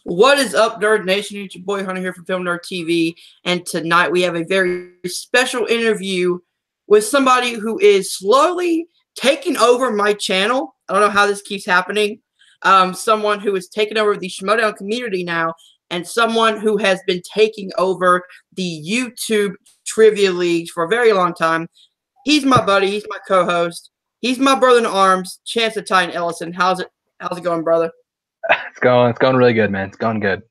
What is up, Nerd Nation? It's your boy Hunter here from Filmnerd TV, and tonight we have a very special interview with somebody who is slowly taking over my channel. I don't know how this keeps happening. Someone who has taken over the schmoedown community now, and someone who has been taking over the YouTube trivia leagues for a very long time. He's my buddy. He's my co-host. He's my brother in arms, Chance the Titan Ellison. How's it going, brother? It's going really good, man. It's going good.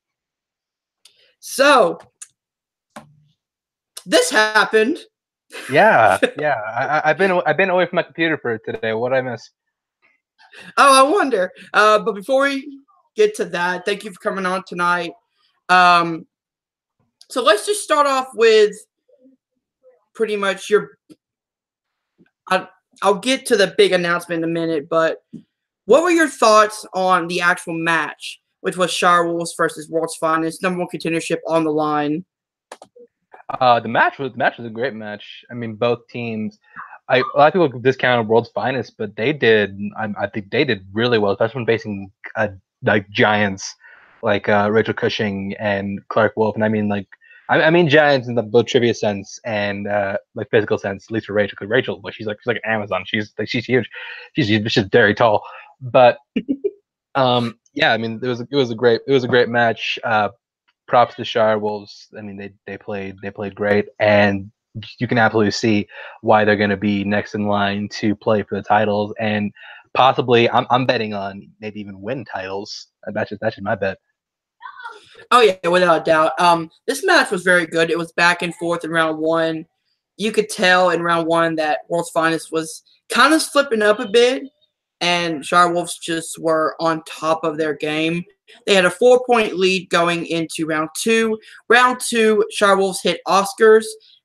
So, this happened. Yeah. I've been away from my computer for today. What did I miss? Oh, I wonder. But before we get to that, thank you for coming on tonight. So let's just start off with pretty much your. I'll get to the big announcement in a minute, but what were your thoughts on the actual match, which was Shire Wolves versus World's Finest, #1 contendership on the line? The match was a great match. I mean, both teams. A lot of people discounted World's Finest, but they did. I think they did really well, especially when facing like giants like Rachel Cushing and Clark Wolf. And I mean, I mean giants in the both trivia sense and like physical sense, at least for Rachel, because Rachel, she's like an Amazon. She's huge. She's very tall. But yeah, I mean, it was a great match. Props to Shire Wolves. I mean, they played great, and you can absolutely see why they're going to be next in line to play for the titles, and possibly I'm betting on maybe even win titles. That's just my bet. Oh yeah, without a doubt. This match was very good. It was back and forth in round one. You could tell in round one that World's Finest was kind of slipping up a bit, and Shire Wolves just were on top of their game. They had a 4-point lead going into round two. Round two, Shire Wolves hit Oscars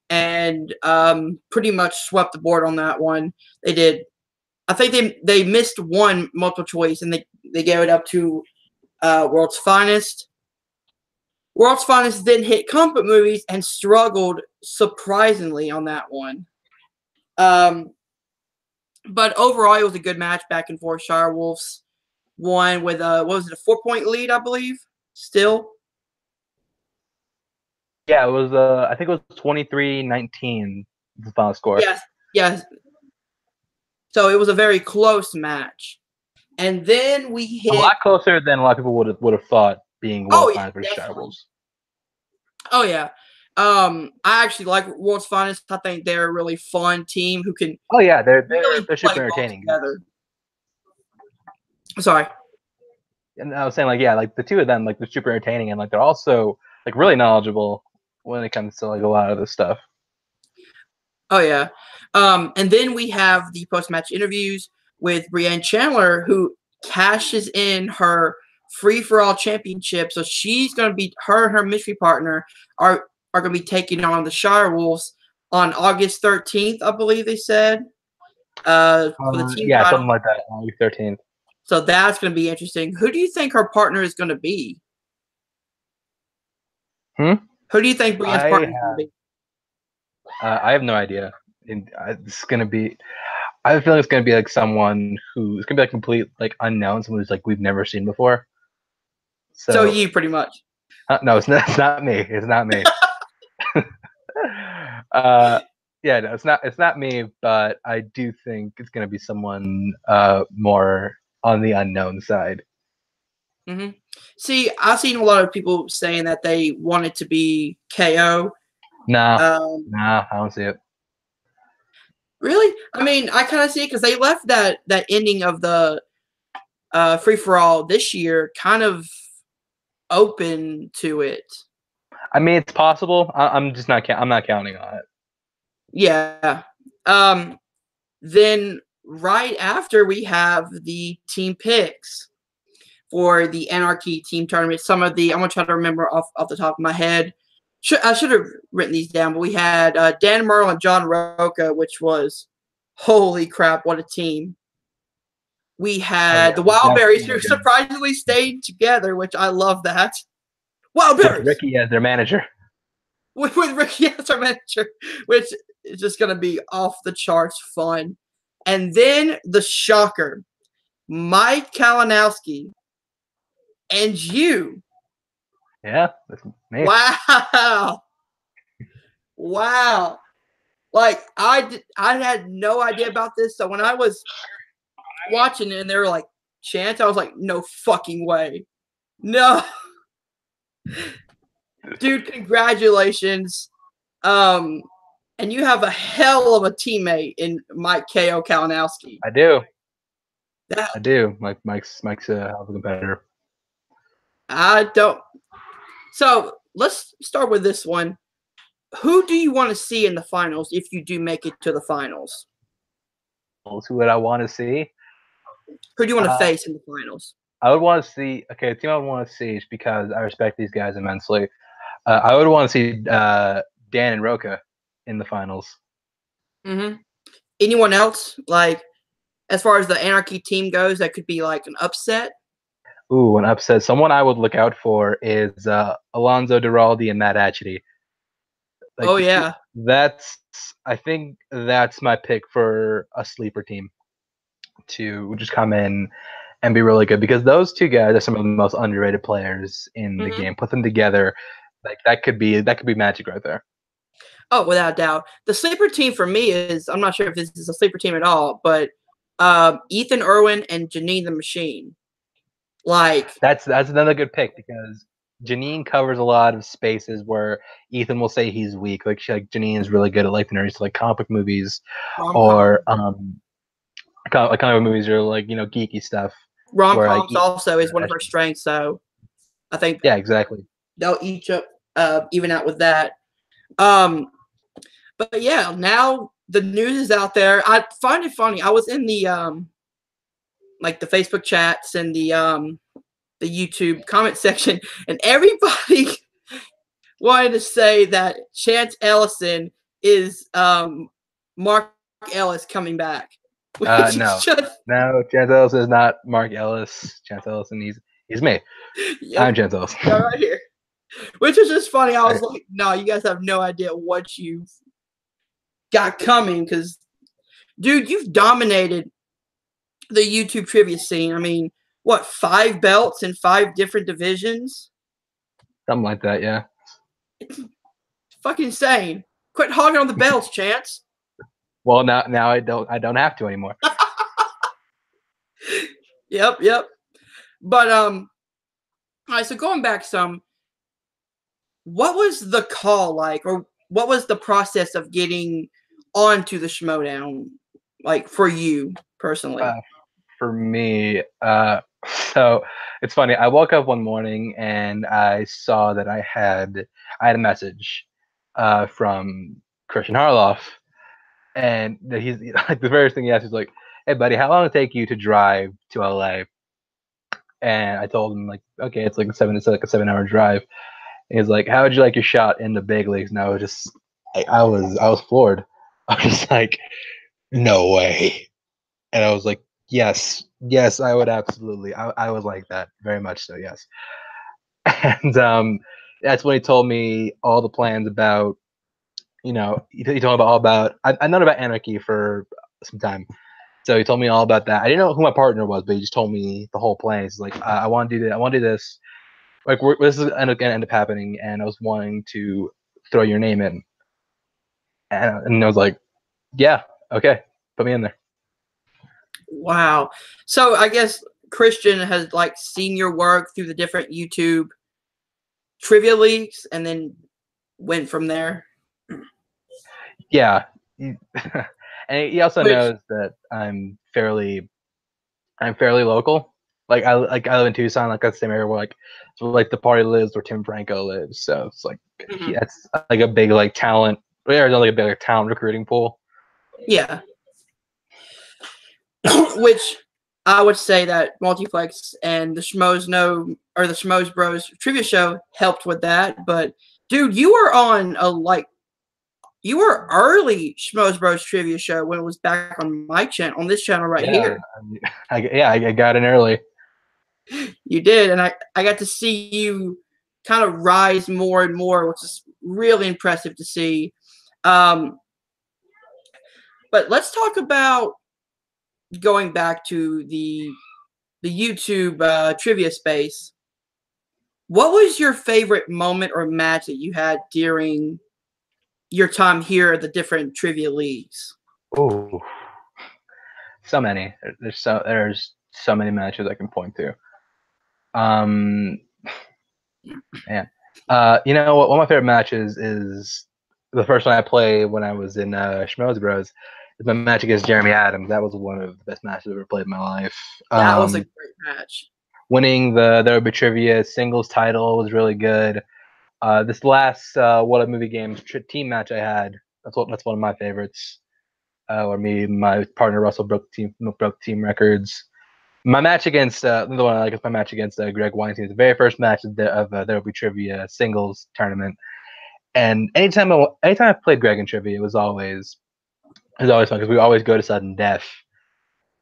and pretty much swept the board on that one. They did. I think they missed one multiple choice, and they gave it up to World's Finest. World's Finest then hit Comfort Movies and struggled surprisingly on that one. But overall, it was a good match, back and forth. Shire Wolves won with what was it, a 4-point lead, I believe. Still. Yeah, it was. I think it was 23-19 the final score. Yes. So it was a very close match, and then we hit a lot closer than a lot of people would have thought, being World's Finest versus Shire Wolves. Oh yeah. I actually like World's Finest. I think they're a really fun team who can. Oh yeah, they're super entertaining. Sorry. And I was saying, like the two of them, like, they're super entertaining, and like they're also like really knowledgeable when it comes to like a lot of this stuff. Oh yeah. And then we have the post-match interviews with Brienne Chandler, who cashes in her free-for-all championship. So she's going to be, her and her mystery partner are going to be taking on the Shire Wolves on August 13th, I believe they said. For the team title. Something like that, August 13th. So that's going to be interesting. Who do you think her partner is going to be? Who do you think Brienne's partner is going to be? I have no idea. It's going to be. I have a feeling it's going to be like someone who it's going to be like complete like unknown, someone who's like we've never seen before. So you pretty much. No, it's not me. It's not me. Yeah, no, it's not me. But I do think it's going to be someone more on the unknown side. Mm-hmm. See, I've seen a lot of people saying that they want it to be KO. Nah, I don't see it. Really? I mean, I kind of see it because they left that ending of the free-for-all this year kind of open to it. I mean, it's possible. I'm just not. I'm not counting on it. Yeah. Then right after we have the team picks for the Anarchy team tournament. Some of the I'm gonna try to remember off the top of my head. I should have written these down, but we had Dan Merle and John Roca, which was holy crap, what a team. We had the Wildberries, who surprisingly stayed together, which I love that. Wildberries! With Ricky as their manager. With Ricky as our manager, which is just going to be off the charts fun. And then the shocker, Mike Kalinowski and you Yeah, that's me. Wow. Wow. Like I had no idea about this. So when I was watching it and they were like Chance, I was like, no fucking way. No. Dude, congratulations. And you have a hell of a teammate in Mike K.O. Kalinowski. I do. That, I do. Mike's a hell of a competitor. I don't. So let's start with this one. Who do you want to see in the finals if you do make it to the finals? Who would I want to see? Who do you want to face in the finals? I would want to see. Okay, the team I would want to see is because I respect these guys immensely. I would want to see Dan and Roca in the finals. Mm-hmm. Anyone else, like as far as the Anarchy team goes, that could be like an upset? Ooh, an upset. Someone I would look out for is Alonzo Duralde and Matt Atchity. Like, oh yeah, I think that's my pick for a sleeper team to just come in and be really good, because those two guys are some of the most underrated players in the game. Put them together, like that could be magic right there. Oh, without a doubt. The sleeper team for me is, I'm not sure if this is a sleeper team at all, but Ethan Irwin and Janine the Machine. Like That's another good pick, because Janine covers a lot of spaces where Ethan will say he's weak. Like Janine is really good at like the nerds, like comic movies, or comic movies, or like geeky stuff. Rom-coms also is one of her strengths, so I think exactly. They'll each up even out with that. But yeah, now the news is out there. I find it funny. I was in the like the Facebook chats and the YouTube comment section, and everybody wanted to say that Chance Ellison is Mark Ellis coming back. No, Chance Ellison is not Mark Ellis. Chance Ellison, he's me. Yep. I'm Chance Ellison. Right here. Which is just funny. I was like, no, you guys have no idea what you've got coming, because, dude, you've dominated the YouTube trivia scene. I mean, what, 5 belts in 5 different divisions? Something like that, yeah. It's fucking insane. Quit hogging on the belts, Chance. Well, now I don't have to anymore. Yep. But all right, so going back some, what was the call like, or what was the process of getting onto the schmoedown, like for you personally? For me, so it's funny. I woke up one morning and I saw that I had a message from Christian Harloff, and that he's like, the first thing he asked is like, "Hey buddy, how long did it take you to drive to LA?" And I told him like, "Okay, it's like a 7-hour drive." And he's like, "How would you like your shot in the big leagues?" And I was just, I was floored. I was just like, "No way!" And I was like, yes, I would absolutely. I was like that, very much so, yes. And that's when he told me all the plans about, he told me all about, I've known about Anarchy for some time. So he told me all about that. I didn't know who my partner was, but he just told me the whole plan. He's like, I want to do this. I want to do this. Like, this is going to end up happening, and I was wanting to throw your name in. And I was like, yeah, okay, put me in there. Wow. So I guess Christian has like seen your work through the different YouTube trivia leagues and then went from there. Yeah. And he also knows that I'm fairly local. Like I live in Tucson, like that's the same area where like the party lives, where Tim Franco lives. So it's like that's like a big like talent. There's like a big talent recruiting pool. Yeah. Which I would say that Multiplex and the Schmoes Bros trivia show helped with that. But dude, you were on you were early Schmoes Bros trivia show when it was back on my channel, on this channel right here. I got in early. You did, and I got to see you kind of rise more and more, which is really impressive to see. But let's talk about going back to the YouTube trivia space. what was your favorite moment or match that you had during your time here at the different trivia leagues? Oh, so many. There's so many matches I can point to. Man, what? One of my favorite matches is the first one I played when I was in Schmoes Bros. Is my match against Jeremy Adams. That was one of the best matches I've ever played in my life. That was a great match. Winning the There Would Be Trivia singles title was really good. This last What a Movie Games team match I had, that's one of my favorites. Where me and my partner Russell broke team records. My match against the one I like is my match against Greg Weinstein. The very first match of There Will Be Trivia singles tournament. And anytime I played Greg in trivia, it was always fun because we always go to sudden death.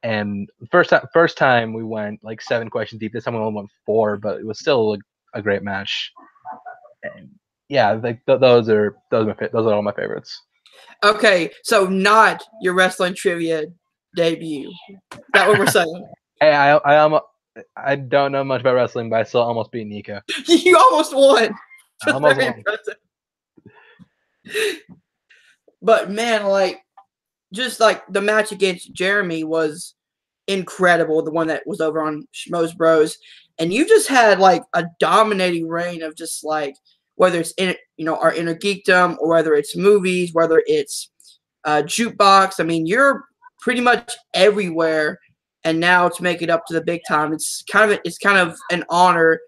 And first time we went like 7 questions deep. This time we only went 4, but it was still a great match. And yeah, like those are all my favorites. Okay, so not your wrestling trivia debut. Is that what we're saying? Hey, I don't know much about wrestling, but I still almost beat Nico. You almost won. I almost won. Impressive. But man, like just like the match against Jeremy was incredible. The one that was over on Schmoes Bros, and you just had like a dominating reign of just like whether it's our inner geekdom or whether it's movies, whether it's jukebox. I mean, you're pretty much everywhere. And now to make it up to the big time, it's kind of an honor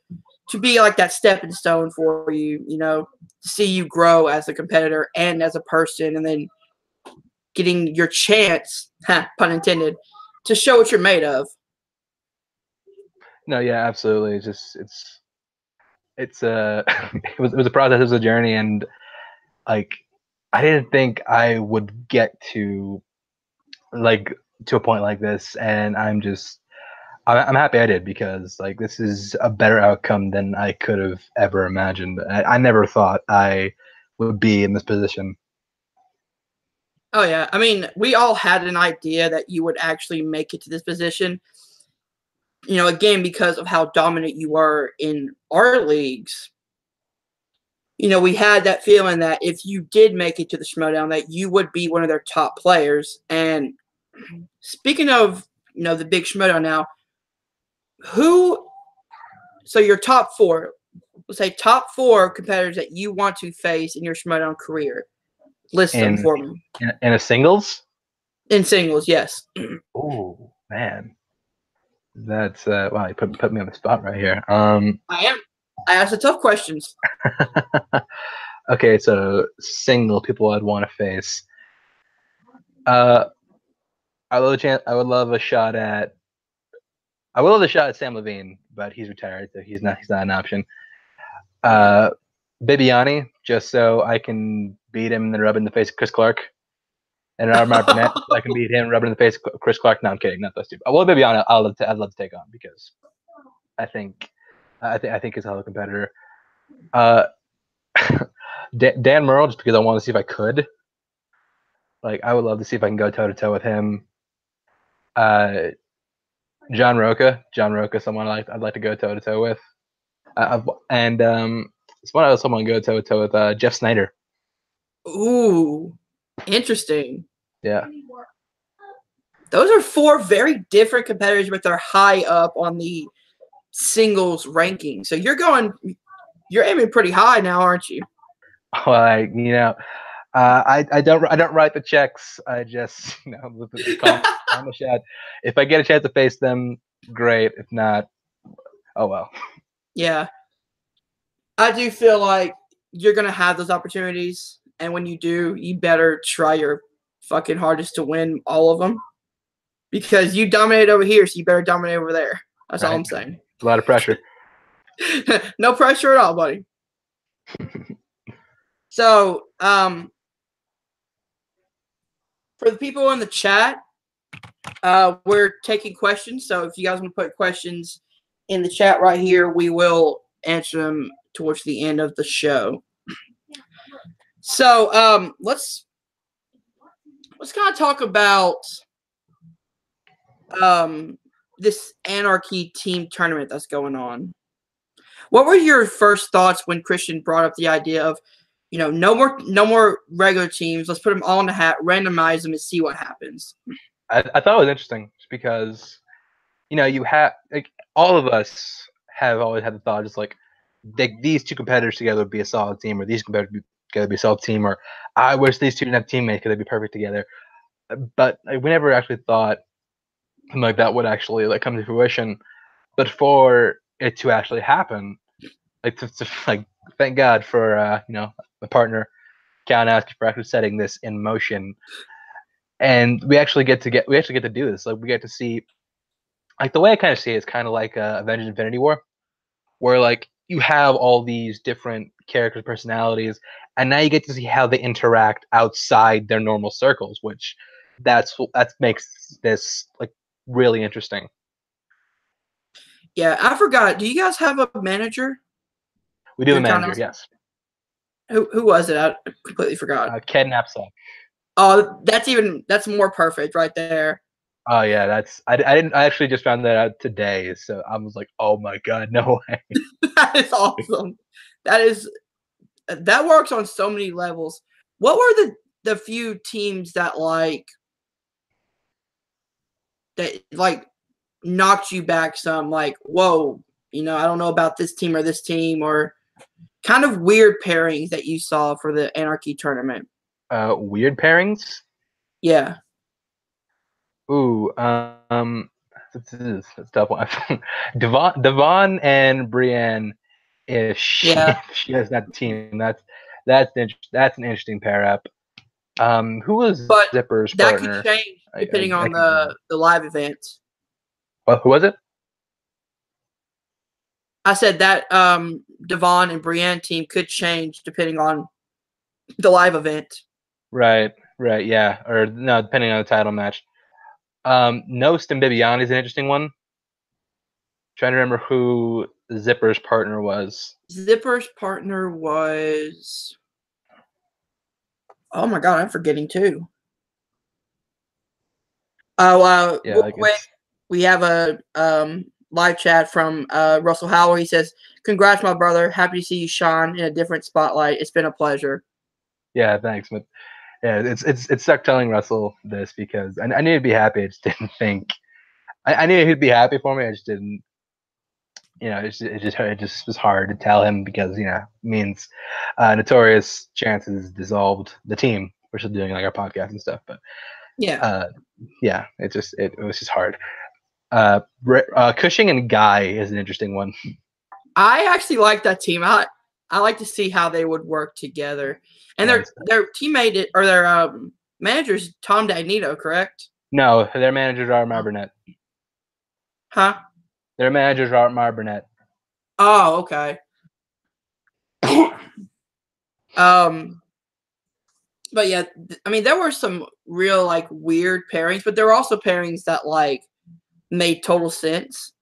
to be like that stepping stone for you. To see you grow as a competitor and as a person, and then getting your chance, pun intended, to show what you're made of. No, yeah, absolutely. It's it was a process, it was a journey, and like I didn't think I would get to a point like this, and I'm happy I did, because like this is a better outcome than I could have ever imagined. I never thought I would be in this position. Oh yeah, I mean, we all had an idea that you would actually make it to this position. Again, because of how dominant you are in our leagues. We had that feeling that if you did make it to the schmoedown, that you would be one of their top players. And speaking of, the big schmoedown now, so your top 4, let's say top 4 competitors that you want to face in your schmoedown career. List them for me. In a singles? In singles, yes. Oh, man. That's wow, you put me on the spot right here. I am. I asked the tough questions. Okay, so single people I'd want to face. I would love a shot at Sam Levine, but he's retired, so he's not an option. Bibiani, just so I can beat him and then rub in the face of Chris Clark. And Mark Burnett, I can beat him, rub in the face of Chris Clark. No, I'm kidding, not those two. Well, Bibiani, I'd love to take on, because I think he's a hell of a competitor. Dan Murrell, just because I want to see if I could. Like, I would love to see if I can go toe to toe with him. John Roca, someone I'd like to go toe to toe with. Someone else, someone go toe to toe with Jeff Snyder. Ooh, interesting. Yeah. Those are 4 very different competitors, but they're high up on the singles ranking. So you're aiming pretty high now, aren't you? I don't write the checks. I just call the shot. If I get a chance to face them, great. If not, oh well. Yeah, I do feel like you're gonna have those opportunities, and when you do, you better try your fucking hardest to win all of them, because you dominate over here, so you better dominate over there. That's all I'm saying. A lot of pressure. No pressure at all, buddy. So, for the people in the chat, we're taking questions. So if you guys want to put questions in the chat right here, we will answer them towards the end of the show. So let's kind of talk about this Anarchy team tournament that's going on. What were your first thoughts when Christian brought up the idea of, no more regular teams. Let's put them all in the hat, randomize them, and see what happens. I thought it was interesting just because, you have like all of us have always had the thought just like these two competitors together would be a solid team, or these competitors together would be a solid team, or I wish these two didn't have teammates because they'd be perfect together. But we never actually thought something like that would actually like come to fruition. But for it to actually happen, like like thank God for my partner Kalinowski for actually setting this in motion, and we actually get to do this. Like we get to see, like the way I kind of see it is kind of like Avengers Infinity War, where like you have all these different characters' personalities, and now you get to see how they interact outside their normal circles, which that makes this like really interesting. Yeah, I forgot. Do you guys have a manager? We do have a manager, yes. Who was it? I completely forgot. Ken Knapsack. Oh, that's more perfect right there. Oh yeah, I actually just found that out today, so I was like, oh my god, no way. That is awesome. That works on so many levels. What were the few teams that knocked you back some? Like, whoa, I don't know about this team or this team, or kind of weird pairings that you saw for the Anarchy tournament. Weird pairings? Yeah. Ooh, that's a tough one. Devon and Brienne, if she has that team, that's an interesting pair up. Who was Zipper's partner? That could change depending on the live events. Who was it? I said that Devon and Brienne team could change depending on the live event. Right, yeah. Or no, depending on the title match. Nost and Bibiani is an interesting one. Trying to remember who Zipper's partner was. Zipper's partner was... Oh my god, I'm forgetting too. Oh, real quick, we have a live chat from Russell Howell. He says, "Congrats, my brother. Happy to see you shine in a different spotlight. It's been a pleasure." Yeah, thanks. But yeah, it's stuck telling Russell this because I knew he'd be happy. I just didn't think I knew he'd be happy for me. I just didn't. It just was hard to tell him because it means Notorious Chances dissolved the team. We're still doing like our podcast and stuff, but yeah, it was just hard. Cushing and Guy is an interesting one. I actually like that team. I like to see how they would work together. And their teammate or their manager's Tom Dagnito, correct? No, their managers are Mar Burnett. Huh? Their managers are Mar Burnett. Oh, okay. But yeah, I mean, there were some real like weird pairings, but there were also pairings that like made total sense,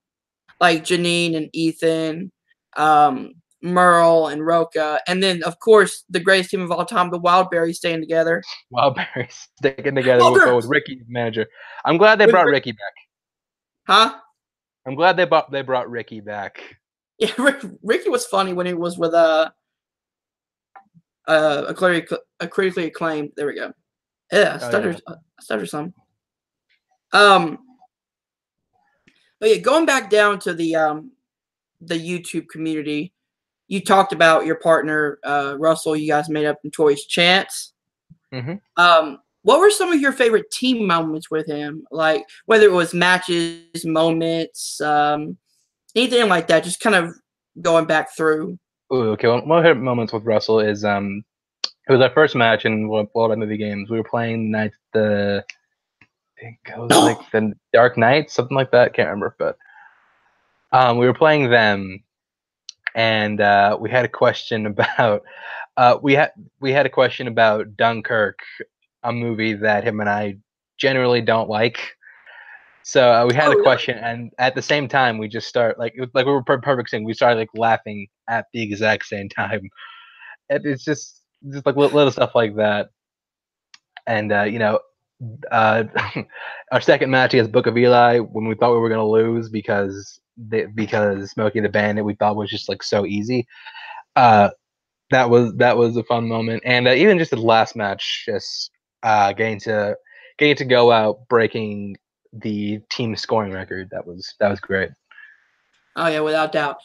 like Janine and Ethan, Merle and Roca, and then of course the greatest team of all time, the Wildberries, staying together. Wildberries sticking together with Ricky manager. I'm glad they brought Ricky back. Huh? I'm glad they brought Ricky back. Yeah, Ricky was funny when he was with a critically acclaimed. There we go. Yeah, stutter some. But yeah, going back down to the YouTube community, you talked about your partner Russell. You guys made up Notorious Chance. Mm-hmm. What were some of your favorite team moments with him? Like whether it was matches, moments, anything like that. Just kind of going back through. Ooh, okay. One of my favorite moments with Russell is it was our first match in World Movie Games. We were playing I think it was like the Dark Knight, something like that. Can't remember, but we were playing them, and we had a question about we had a question about Dunkirk, a movie that him and I generally don't like. So we had a question, and at the same time, we just start like we were perfect thing. We started like laughing at the exact same time. It's just like little stuff like that, and our second match against Book of Eli, when we thought we were going to lose because because Smokey the Bandit we thought was just like so easy. That was a fun moment, and even just the last match, just getting to go out breaking the team scoring record. That was great. Oh yeah, without doubt.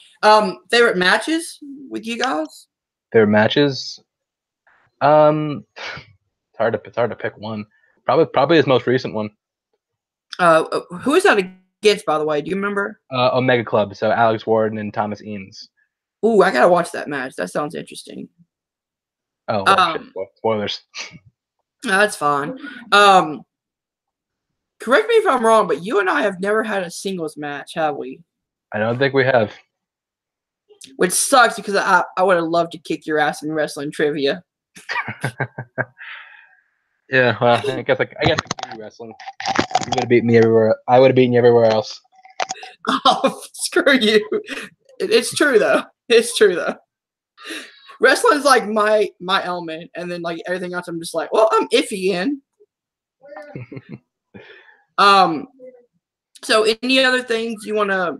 Favorite matches with you guys? Favorite matches? It's hard to pick one. Probably his most recent one. Who is that against, by the way? Do you remember? Omega Club. So Alex Warden and Thomas Eanes. Ooh, I gotta watch that match. That sounds interesting. Oh, well, shit, spoilers. No, that's fine. Correct me if I'm wrong, but you and I have never had a singles match, have we? I don't think we have. Which sucks because I would have loved to kick your ass in wrestling trivia. Yeah, well, I guess I could do wrestling. You would have beaten me everywhere. I would have beaten you everywhere else. Oh, screw you! It's true though. It's true though. Wrestling's like my element, and then like everything else, I'm just like, well, I'm iffy in. So any other things you want to?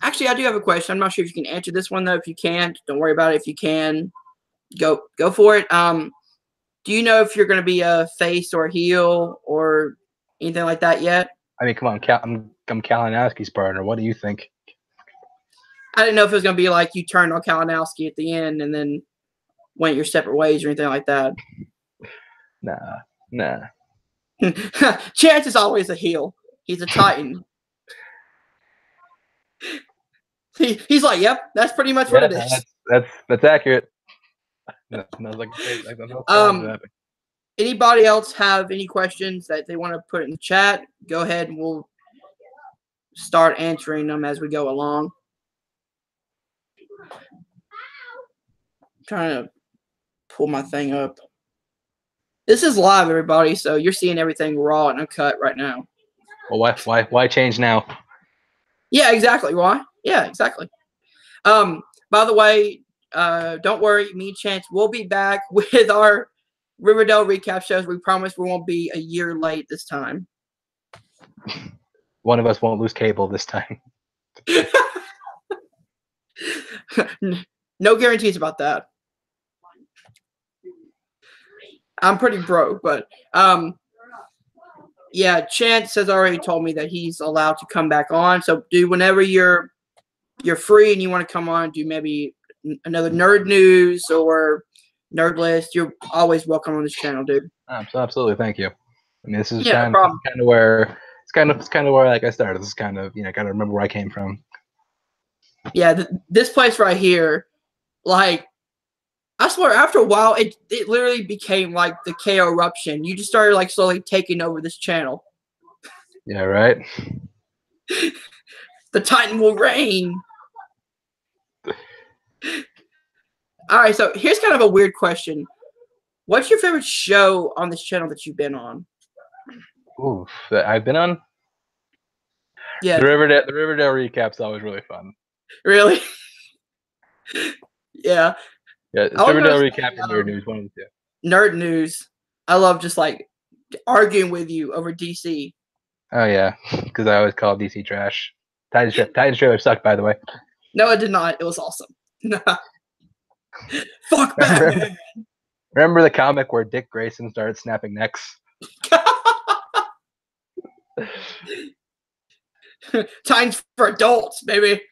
Actually, I do have a question. I'm not sure if you can answer this one though. If you can't, don't worry about it. If you can, go for it. Do you know if you're going to be a face or a heel or anything like that yet? I mean, come on, I'm Kalinowski's partner. What do you think? I didn't know if it was going to be like you turned on Kalinowski at the end and then went your separate ways or anything like that. Nah. Chance is always a heel. He's a Titan. He's like, yep, that's pretty much what it is. That's accurate. Anybody else have any questions that they want to put in the chat? Go ahead and we'll start answering them as we go along. I'm trying to pull my thing up. This is live, everybody, so you're seeing everything raw and uncut right now. Well, why change now? Yeah, exactly. Why? Yeah, exactly. By the way, don't worry, me and Chance will be back with our Riverdale recap shows. We promise we won't be a year late this time. One of us won't lose cable this time. No guarantees about that. I'm pretty broke, but yeah, Chance has already told me that he's allowed to come back on. So, dude, whenever you're free and you want to come on, do maybe another nerd news or nerd list, you're always welcome on this channel, dude. Absolutely, thank you. I mean, this is kind of where like I started. This is kind of gotta remember where I came from. Yeah, this place right here, like, I swear, after a while, it literally became like the KO eruption. You just started like slowly taking over this channel. Yeah, right. The Titan will reign. All right, so here's kind of a weird question. What's your favorite show on this channel that you've been on? Ooh, that I've been on? Yeah. The Riverdale recap's always really fun. Really? Yeah. Yeah, it's Riverdale recap and Nerd News, one of the two. Nerd News. I love just like arguing with you over DC. Oh yeah, because I always call DC trash. Titans trailer sucked, by the way. No, it did not. It was awesome. Fuck Batman. Remember the comic where Dick Grayson started snapping necks? Titans for adults, baby.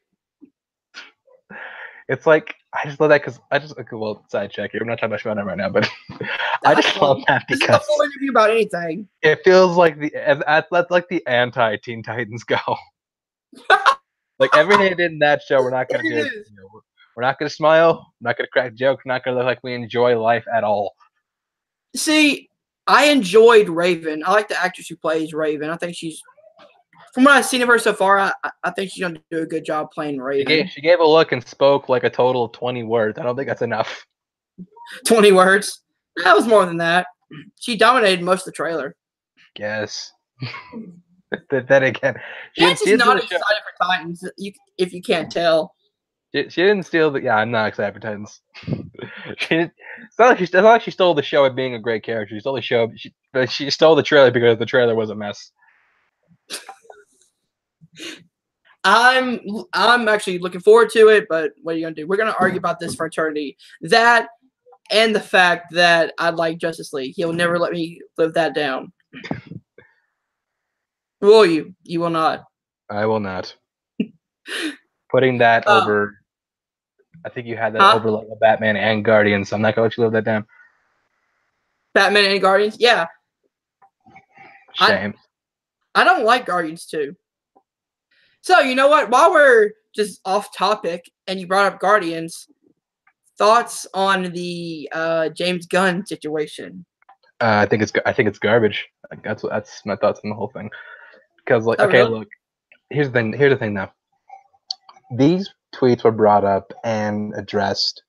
It's like, I just love that because well, side check here. I'm not talking about Schmoedown right now, but I just love that because this is a full interview about anything. It feels like that's like the anti-Teen Titans go. Like everything they did in that show, we're not gonna do. We're not gonna smile. We're not gonna crack jokes. We're not gonna look like we enjoy life at all. See, I enjoyed Raven. I like the actress who plays Raven. I think she's, from what I've seen of her so far, I think she's going to do a good job playing Raven. She gave a look and spoke like a total of 20 words. I don't think that's enough. 20 words? That was more than that. She dominated most of the trailer. Yes. Then again, she's not excited for Titans, if you can't tell. She didn't steal the. Yeah, I'm not excited for Titans. It's not like she stole the show at being a great character. She stole the show. She stole the trailer because the trailer was a mess. I'm actually looking forward to it, but what are you gonna do? We're gonna argue about this for eternity. That and the fact that I like Justice League. He'll never let me live that down. Will you? You will not. I will not. Putting that over, I think you had that over like a Batman and Guardians, so I'm not gonna let you live that down. Batman and Guardians? Yeah. Shame. I don't like Guardians 2. So, you know what? While we're just off topic and you brought up Guardians, thoughts on the James Gunn situation? I think it's garbage. Like, that's my thoughts on the whole thing. Because really? Look, here's the thing now. These tweets were brought up and addressed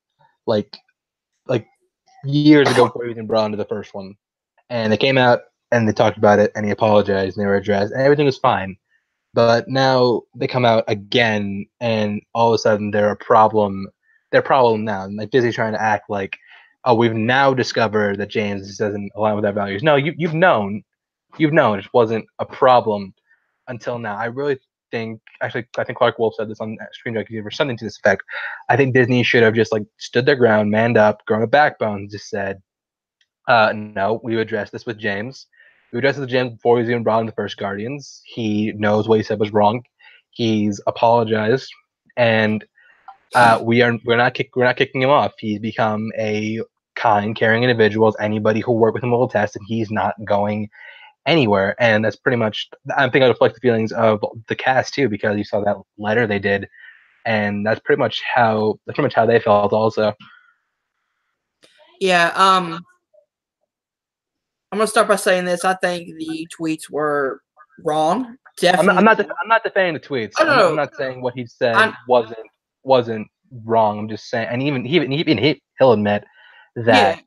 like years ago before he even brought into the first one. And they came out and they talked about it and he apologized and they were addressed and everything was fine. But now they come out again and all of a sudden they're a problem. They're a problem now. And like Disney's trying to act like, oh, we've now discovered that James doesn't align with our values. No, you've known it wasn't a problem until now. I really think, actually, I think Clark Wolf said this on Screen Junkies or something to this effect. I think Disney should have just like stood their ground, manned up, grown a backbone, just said, no, we addressed this with James. We addressed it with James before he was even brought in the first Guardians. He knows what he said was wrong. He's apologized, and we're not kicking him off. He's become a kind, caring individual. As anybody who worked with him will attest, and he's not going anywhere. And that's pretty much. I think I reflect the feelings of the cast too, because you saw that letter they did, and that's pretty much how they felt also. Yeah. I'm gonna start by saying this. I think the tweets were wrong. Definitely. I'm not defending the tweets. I'm not saying what he said wasn't wrong. I'm just saying, and even he'll admit that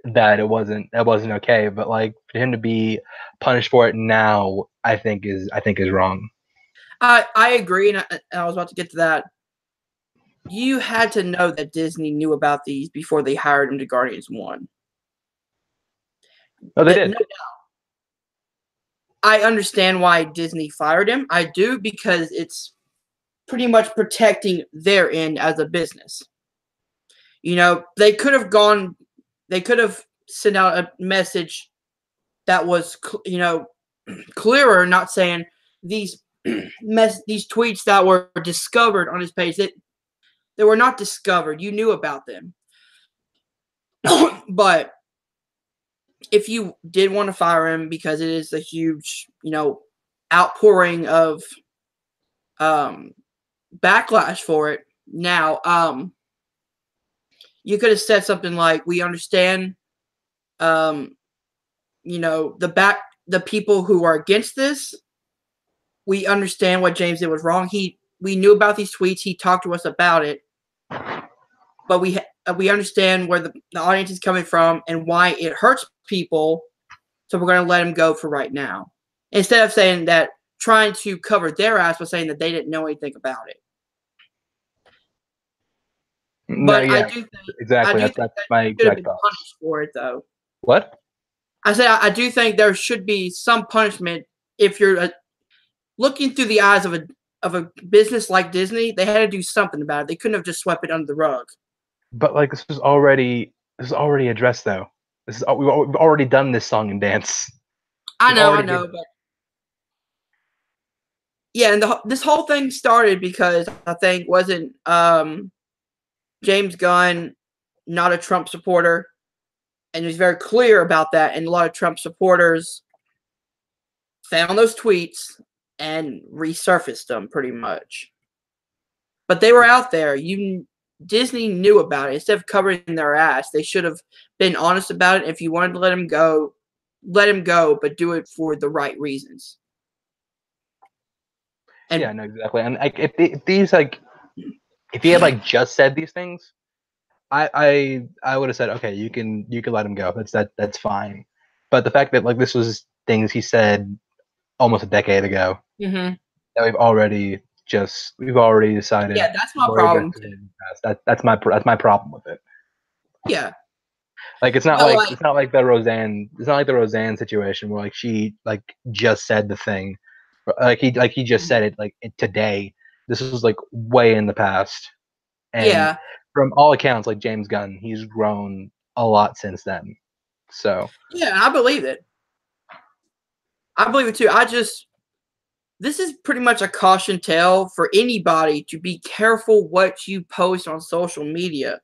it wasn't okay. But like for him to be punished for it now, I think is wrong. I agree, and I was about to get to that. You had to know that Disney knew about these before they hired him to Guardians 1. No, they did. No doubt. I understand why Disney fired him. I do, because it's pretty much protecting their end as a business. You know, they could have sent out a message that was, clearer, not saying these tweets that were discovered on his page, that they were not discovered. You knew about them. But if you did want to fire him, because it is a huge, outpouring of backlash for it now, you could have said something like, we understand, the people who are against this, we understand what James did was wrong. We knew about these tweets. He talked to us about it, but we understand where the audience is coming from and why it hurts people. So we're going to let him go for right now, instead of saying that, trying to cover their ass by saying that they didn't know anything about it. But I do think exactly. That's my exact thought. Punished for it, though. What? I said I do think there should be some punishment if you're looking through the eyes of a business like Disney. They had to do something about it. They couldn't have just swept it under the rug. But like this is already addressed though. We've already done this song and dance. I know, but yeah, and this whole thing started because I think wasn't James Gunn not a Trump supporter, and he was very clear about that. And a lot of Trump supporters found those tweets and resurfaced them pretty much. But they were out there. Disney knew about it. Instead of covering their ass, they should have been honest about it. If you wanted to let him go, but do it for the right reasons. And yeah, no, exactly. And like if he had just said these things, I would have said, okay, you can let him go. That's fine. But the fact that this was things he said almost a decade ago, that we've already decided. Yeah, that's my problem. That's my problem with it. Yeah. It's not like the Roseanne situation where she just said the thing Like he just said it like today. This was like way in the past, and Yeah. from all accounts, like James Gunn, he's grown a lot since then. So Yeah, I believe it. I believe it too. This is pretty much a caution tale for anybody to be careful what you post on social media.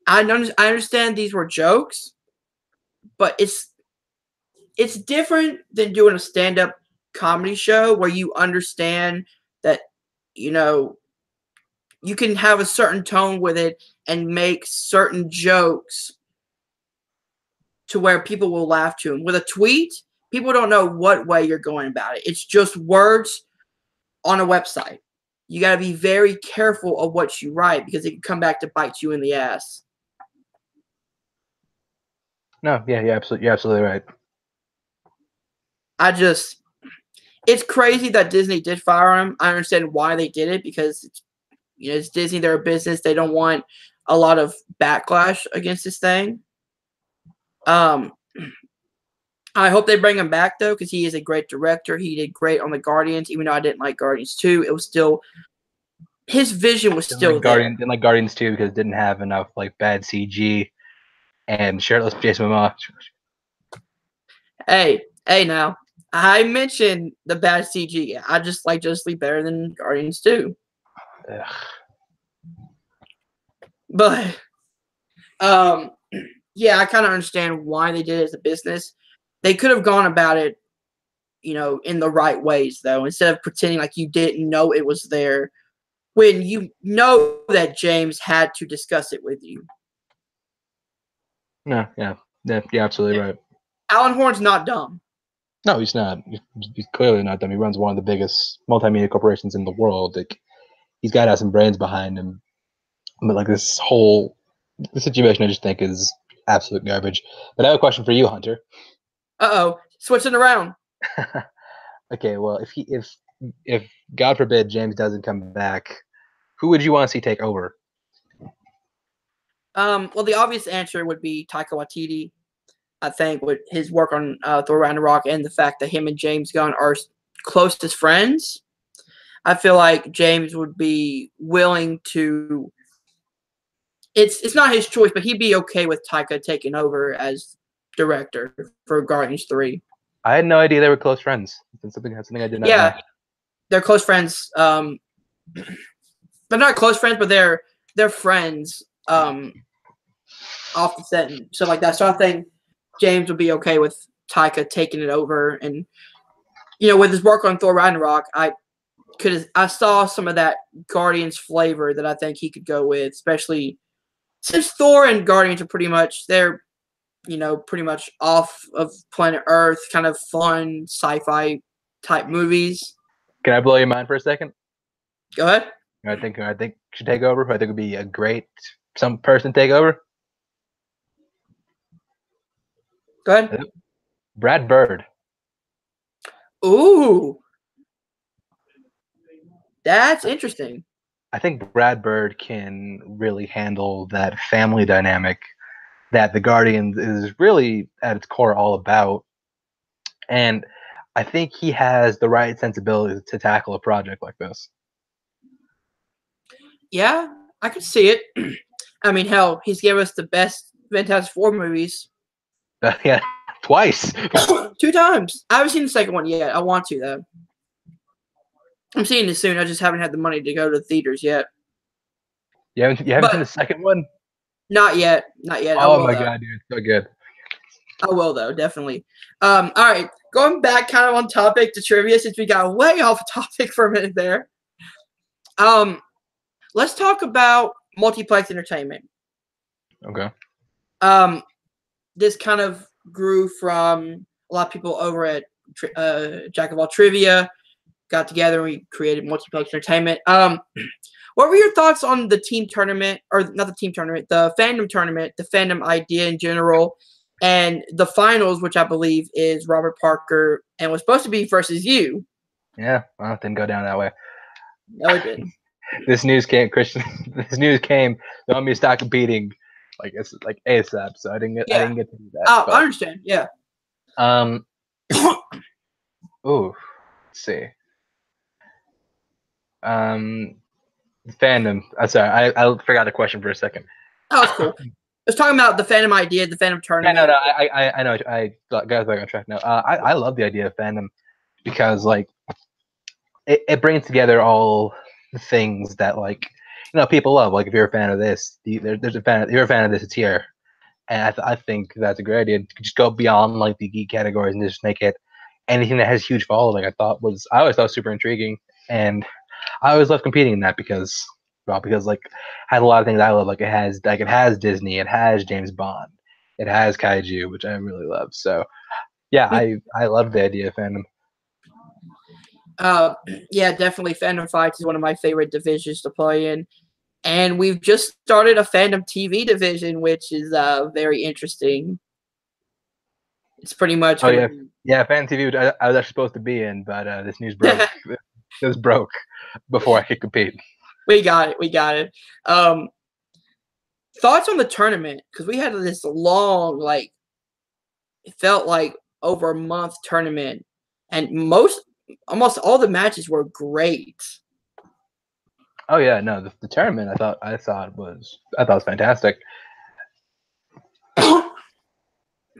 I understand these were jokes, but it's different than doing a stand-up comedy show where you understand that, you know, you can have a certain tone with it and make certain jokes to where people will laugh to them. With a tweet, people don't know what way you're going about it. It's just words on a website. You got to be very careful of what you write because it can come back to bite you in the ass. no, yeah, you're absolutely right. It's crazy that Disney did fire him. I understand why they did it because it's Disney, they're a business. They don't want a lot of backlash against this thing. I hope they bring him back though, because he is a great director. He did great on the Guardians, even though I didn't like Guardians 2. It was still his vision was still like there. Didn't like Guardians 2 because it didn't have enough like bad CG and shirtless Jason Momoa. Hey now. I mentioned the bad CG. I just like Justice League better than Guardians 2. Ugh. But yeah, I kind of understand why they did it as a business. They could have gone about it, in the right ways though, instead of pretending like you didn't know it was there when you know that James had to discuss it with you. No, yeah, absolutely right. Alan Horn's not dumb. No, he's not. He's clearly not dumb. He runs one of the biggest multimedia corporations in the world. Like, he's got to have some brains behind him. But like this situation, I just think is absolute garbage. But I have a question for you, Hunter. Switching around. Okay, well, if God forbid James doesn't come back, who would you want to see take over? Well, the obvious answer would be Taika Waititi. I think with his work on Thor: Ragnarok and the fact that him and James Gunn are closest friends, I feel like James would be willing to. It's not his choice, but he'd be okay with Taika taking over as director for Guardians 3. I had no idea they were close friends. That's something I did not know. They're close friends. They're not close friends, but they're friends off the set and stuff like that. So I think James would be okay with Taika taking it over, and with his work on Thor: Ragnarok, I saw some of that Guardians flavor that I think he could go with, especially since Thor and Guardians are pretty much off of planet Earth, kind of fun sci-fi type movies. Can I blow your mind for a second? Go ahead. I think should take over. I think it would be a great some person take over. Go ahead. Brad Bird. Ooh, that's interesting. I think Brad Bird can really handle that family dynamic that the Guardians is really at its core all about. And I think he has the right sensibilities to tackle a project like this. Yeah, I could see it. I mean, hell, he's given us the best Fantastic Four movies. Yeah, twice. 2 times. I haven't seen the second one yet. I want to, though. I'm seeing it soon. I just haven't had the money to go to the theaters yet. You haven't seen the second one? Not yet. Oh my god, dude, it's so good. I will though, definitely. All right, going back kind of on topic to trivia since we got way off topic for a minute there. Let's talk about multiplex entertainment. Okay. This kind of grew from a lot of people over at Jack of All Trivia got together and we created multiplex entertainment. What were your thoughts on the team tournament, or not the team tournament, the fandom tournament, the fandom idea in general, and the finals, which I believe is Robert Parker and was supposed to be versus you? Yeah, well, it didn't go down that way. No, it didn't. This news came. They want me to start competing, like it's like ASAP. So I didn't get to do that. Oh, I understand. Yeah. Ooh. Let's see. Fandom. Sorry, I forgot the question for a second. Oh, that's cool. I was talking about the fandom idea, the fandom tournament. Yeah, no, I know. I got back on track now. I love the idea of fandom because like it brings together all the things that like people love. Like if you're a fan of this, there's a fan. If you're a fan of this, it's here. And I think that's a great idea. Just go beyond like the geek categories and just make it anything that has huge following. I always thought super intriguing, and I always love competing in that because like it has a lot of things I love. Like it has Disney, it has James Bond, it has kaiju, which I really love. So yeah, I love the idea of fandom. Yeah, definitely. Fandom Fights is one of my favorite divisions to play in. And we've just started a fandom TV division, which is very interesting. It's pretty much. Oh yeah, Fan TV, which I was actually supposed to be in, but this news broke. This broke before I could compete. We got it. Thoughts on the tournament? Because we had this long, like, it felt like over a month tournament, and almost all the matches were great. Oh yeah, no, the tournament I thought was fantastic.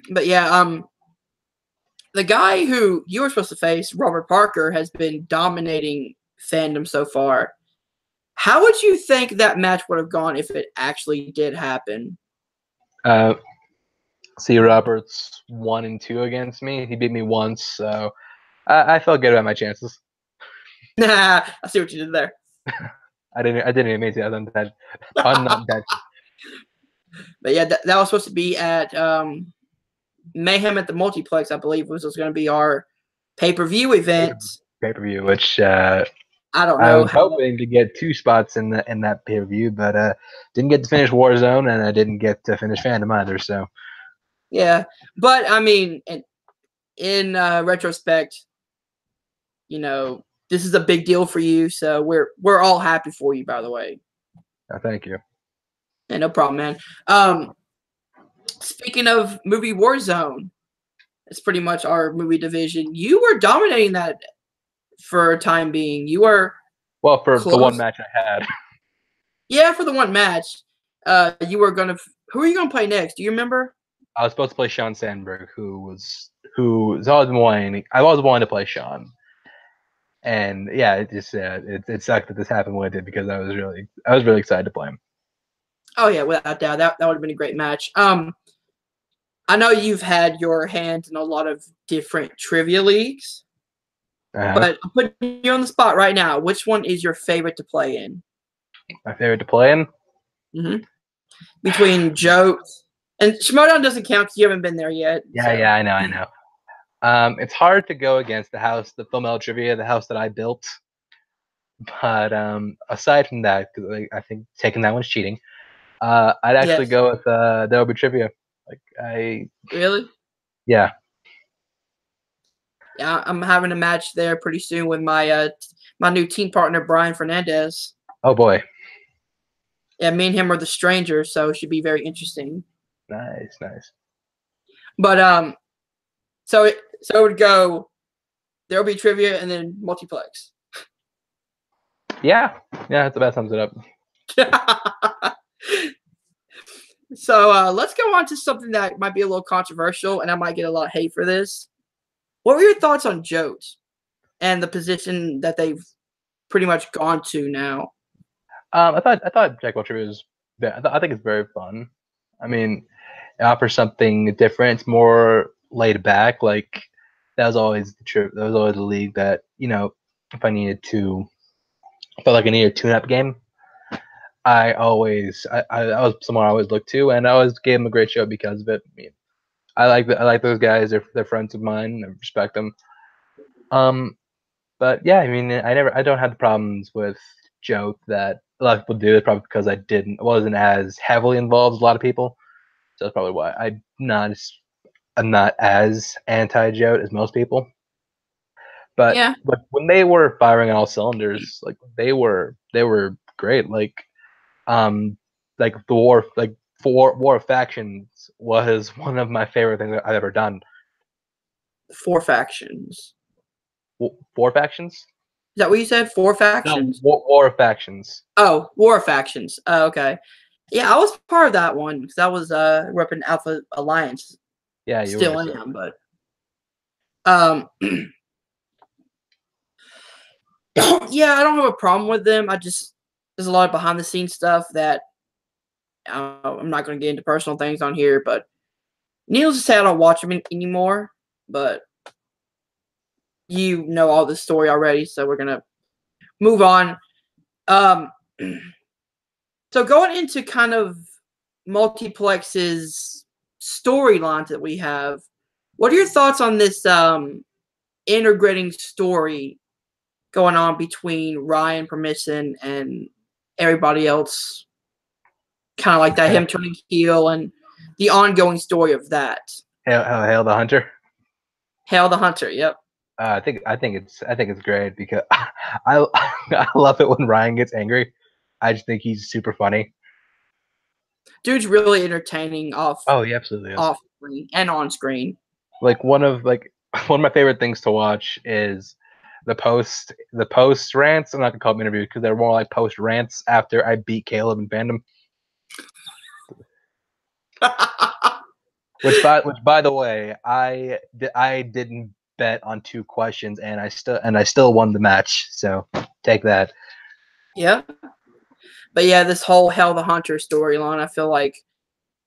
But yeah, the guy who you were supposed to face, Robert Parker, has been dominating fandom so far. How would you think that match would have gone if it actually did happen? C. Roberts 1 and 2 against me. He beat me once, so I felt good about my chances. Nah, I see what you did there. I didn't even mean to. I was unintentional. But yeah, that was supposed to be at Mayhem at the Multiplex, I believe, was going to be our pay-per-view event. Pay-per-view, which I don't know. I was hoping to get 2 spots in that pay-per-view, but didn't get to finish Warzone, and I didn't get to finish Fandom either. So yeah, but I mean, in retrospect, this is a big deal for you, so we're all happy for you. By the way, thank you. Yeah, no problem, man. Speaking of movie Warzone, it's pretty much our movie division. You were dominating that for a time being. You were for close. The one match I had. Yeah, for the one match. You were gonna. Who are you gonna play next? Do you remember? I was supposed to play Sean Sandberg, who's always been wanting. I've always wanted to play Sean, and yeah, it just it sucked that this happened when it did because I was really excited to play him. Oh yeah, without doubt, that would have been a great match. I know you've had your hands in a lot of different trivia leagues, but I'm putting you on the spot right now. Which one is your favorite to play in? My favorite to play in? Mm-hmm. Between jokes and schmoedown doesn't count because you haven't been there yet. Yeah, so. Yeah, I know. It's hard to go against the Filmnerd trivia, the house that I built. But aside from that, because I think taking that one's cheating. I'd actually go with the Obi trivia. Really? Yeah. Yeah, I'm having a match there pretty soon with my my new team partner Brian Fernandez. Oh boy. Yeah, me and him are the strangers, so it should be very interesting. Nice. But so it would go. There'll be trivia and then multiplex. Yeah, that about sums it up. So let's go on to something that might be a little controversial, and I might get a lot of hate for this. What were your thoughts on Jotes and the position that they've pretty much gone to now? I thought Jack Walter was. I think it's very fun. I mean, it offers something different. It's more laid back. Like that was always the league that if I needed to, felt like I needed a tune-up game. I was someone I always looked to, and I always gave them a great show because of it. I mean, I like those guys. They're friends of mine. I respect them. But yeah, I mean, I don't have the problems with Joe that a lot of people do. It's probably because I wasn't as heavily involved as a lot of people. So that's probably why I'm not as anti-Joe as most people. But yeah. But when they were firing on all cylinders, like they were great. Like the War of Factions was one of my favorite things that I've ever done. 4 factions. Four factions? Is that what you said? 4 factions? No, war factions. Oh, War Factions. Oh, okay. Yeah, I was part of that one because I was repping Alpha Alliance. Yeah, you Still were. So. am, but yeah, I don't have a problem with them. There's a lot of behind the scenes stuff that I'm not going to get into personal things on here, but needless to say, I don't watch them anymore. But you know all the story already, so we're gonna move on. So going into kind of Multiplex's storylines that we have, what are your thoughts on this integrating story going on between Ryan Permission and everybody else? Kind of like that, him turning heel and the ongoing story of that. Hail the Hunter. Hail the Hunter. Yep. I think it's great because I love it when Ryan gets angry. I just think he's super funny. Dude's really entertaining off. Oh, he absolutely is. Off screen and on screen. Like one of my favorite things to watch is the post rants. I'm not gonna call them interviews because they're more like post rants after I beat Caleb in fandom. which by the way, I didn't bet on 2 questions and I still won the match. So take that. Yeah. But yeah, this whole Hell the Hunter storyline, I feel like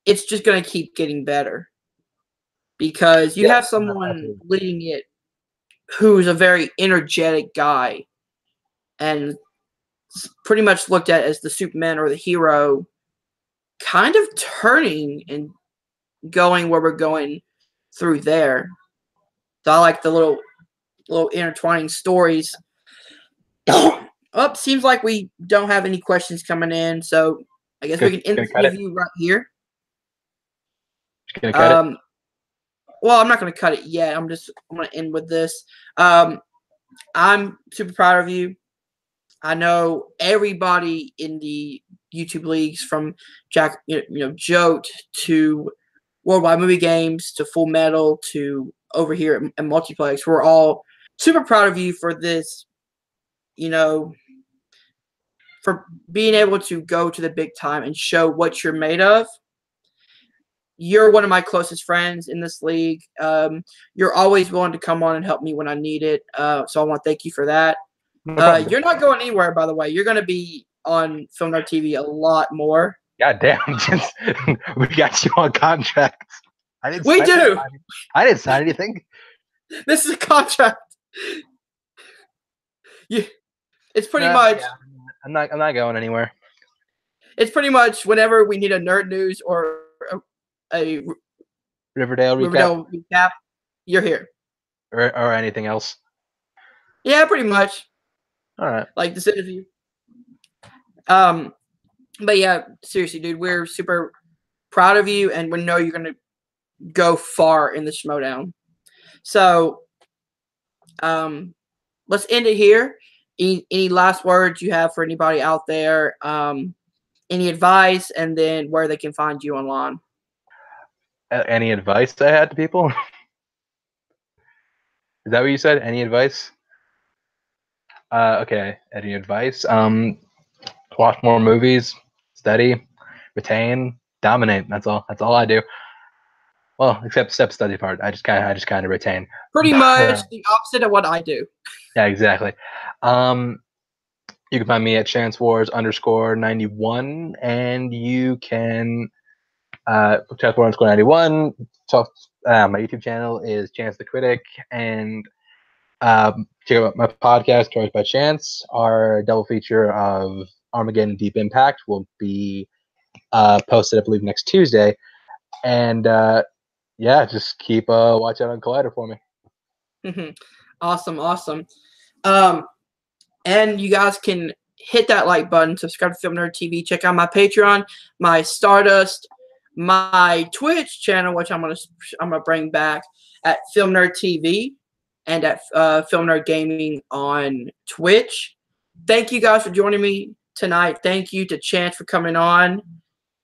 it's just gonna keep getting better. Because you have someone leading it who's a very energetic guy and pretty much looked at as the Superman or the hero, kind of turning and going where we're going through there. So I like the little intertwining stories. Seems like we don't have any questions coming in, so I guess we can end this interview right here. Just gonna cut it. Well, I'm not going to cut it yet. I'm going to end with this. I'm super proud of you. I know everybody in the YouTube leagues, from Jote to Worldwide Movie Games to Full Metal to over here at Multiplex. We're all super proud of you for this, for being able to go to the big time and show what you're made of. You're one of my closest friends in this league. You're always willing to come on and help me when I need it. So I want to thank you for that. You're not going anywhere, by the way. You're going to be on Filmnerd TV a lot more. God damn. We got you on contract. I didn't sign anything. This is a contract. It's pretty much. Yeah, I'm not going anywhere. It's pretty much whenever we need a nerd news or a Riverdale recap, you're here. Or anything else. Yeah, pretty much. All right. Like this interview. But yeah, seriously, dude, we're super proud of you, and we know you're gonna go far in the schmoedown. So, let's end it here. Any last words you have for anybody out there? Any advice, and then where they can find you online? Any advice I had to people? Is that what you said? Any advice? Okay. Any advice? Watch more movies, study, retain, dominate. That's all I do. Well, except step study part. I just kind of retain. Pretty much the opposite of what I do. Yeah, exactly. You can find me at ChanceWars_91, and you can ChanceWars_91. My YouTube channel is Chance the Critic, and check out my podcast, Choice by Chance. Our double feature of Armageddon Deep Impact will be posted, I believe, next Tuesday. And yeah, just keep watch out on Collider for me. Awesome. And you guys can hit that like button, subscribe to Filmnerd TV, check out my Patreon, my Stardust, my Twitch channel, which I'm gonna bring back at Filmnerd TV and at Filmnerd Gaming on Twitch. Thank you guys for joining me tonight. Thank you to Chance for coming on,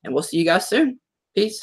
and we'll see you guys soon. Peace.